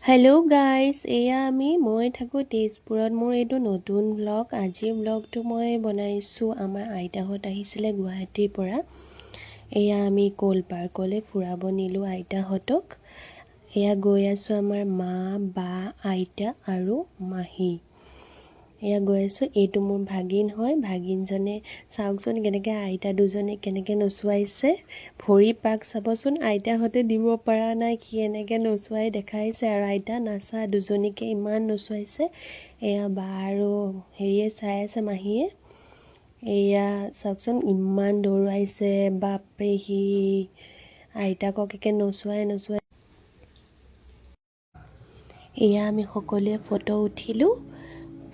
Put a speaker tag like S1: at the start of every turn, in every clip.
S1: Hello' guys, মই থাকোঁ তেজপুৰত। মোৰ এইটো নতুন ব্লগ। আজিৰ ব্লগটো মই বনাইছোঁ। আমাৰ আইতাহঁত আহিছিলে গুৱাহাটীৰ পৰা। আমি ক'ল পাৰ্কলৈ ফুৰাব নিলোঁ আইতাহঁতক। গৈ আছোঁ আমাৰ মা, বা, আইতা আৰু মাহী। গৈ আছোঁ। এইটো মোৰ ভাগিন হয়। ভাগিনজনে চাওকচোন কেনেকৈ আইতা দুজনে কেনেকৈ নচুৱাইছে। ভৰি পাক চাবচোন, আইতাহঁতে দিব পৰা নাই, সি এনেকৈ নচুৱাই দেখাইছে আৰু আইতা নাচা দুজনীকে ইমান নচুৱাইছে। বা আৰু হেৰিয়ে চাই আছে, মাহীয়ে। চাওকচোন ইমান দৌৰাইছে, বাপৰে। সি আইতাকক একে নচুৱাই। আমি সকলোৱে ফটো উঠিলোঁ।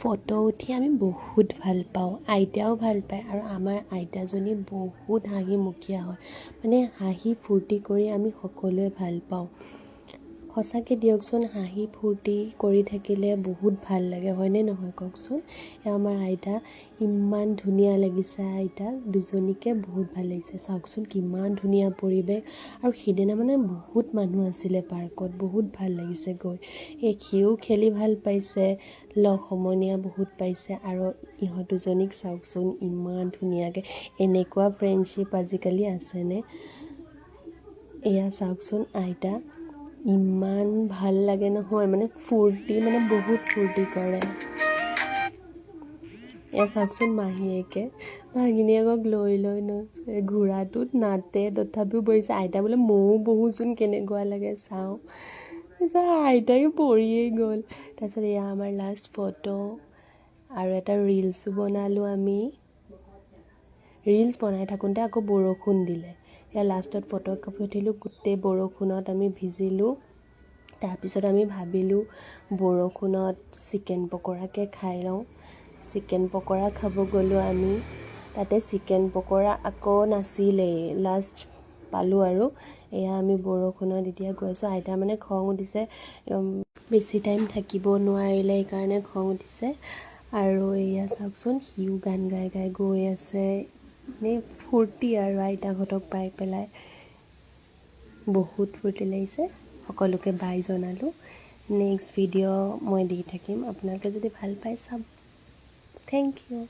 S1: ফটো উঠি আমি বহুত ভাল পাওঁ, আইতাও ভাল পায়। আৰু আমাৰ আইতাজনী বহুত হাঁহিমুখীয়া হয়, মানে হাঁহি ফূৰ্তি কৰি আমি সকলোৱে ভাল পাওঁ। সঁচাকৈ দিয়কচোন, হাঁহি ফূৰ্তি কৰি থাকিলে বহুত ভাল লাগে, হয়নে নহয় কওকচোন। আমাৰ আইতা ইমান ধুনীয়া লাগিছে, আইতা দুজনীকে বহুত ভাল লাগিছে। চাওকচোন কিমান ধুনীয়া পৰিৱেশ। আৰু সিদিনা মানে বহুত মানুহ আছিলে পাৰ্কত, বহুত ভাল লাগিছে গৈ। সিও খেলি ভাল পাইছে, লগ সমনীয়া বহুত পাইছে। আৰু ইহঁত দুজনীক চাওকচোন ইমান ধুনীয়াকৈ। এনেকুৱা ফ্ৰেণ্ডশ্বিপ আজিকালি আছেনে। চাওকচোন আইতা ইমান ভাল লাগে নহয়, মানে ফূৰ্তি, মানে বহুত ফূৰ্তি কৰে। চাওকচোন মাহীয়েকে ভাগিনীয়েকক লৈ ঘোঁৰাটোত নাতে, তথাপিও বহিছে। আইতা বোলে ময়ো বহোচোন, কেনেকুৱা লাগে চাওঁ। আইতাই পৰিয়েই গ'ল। তাৰপিছত আমাৰ লাষ্ট ফটো আৰু এটা ৰিলছো বনালোঁ আমি। ৰিলছ বনাই থাকোঁতে আকৌ বৰষুণ দিলে। লাষ্টত ফটো কপি উঠিলোঁ, গোটেই বৰষুণত আমি ভিজিলোঁ। তাৰপিছত আমি ভাবিলোঁ বৰষুণত চিকেন পকৰাকে খাই লওঁ। চিকেন পকৰা খাব গ'লোঁ আমি। তাতে চিকেন পকৰা আকৌ নাছিলেই, লাষ্ট পালোঁ আৰু। আমি বৰষুণত এতিয়া গৈ আছোঁ। আইতাৰ মানে খং উঠিছে, বেছি টাইম থাকিব নোৱাৰিলে, সেইকাৰণে খং উঠিছে। আৰু চাওকচোন সিও গান গাই গৈ আছে। এনেই ফূৰ্তি আৰু আইতাহঁতক পাই পেলাই বহুত ফূৰ্তি লাগিছে। সকলোকে বাই জনালোঁ। নেক্সট ভিডিঅ' মই দি থাকিম, আপোনালোকে যদি ভাল পাই চাব। Thank U.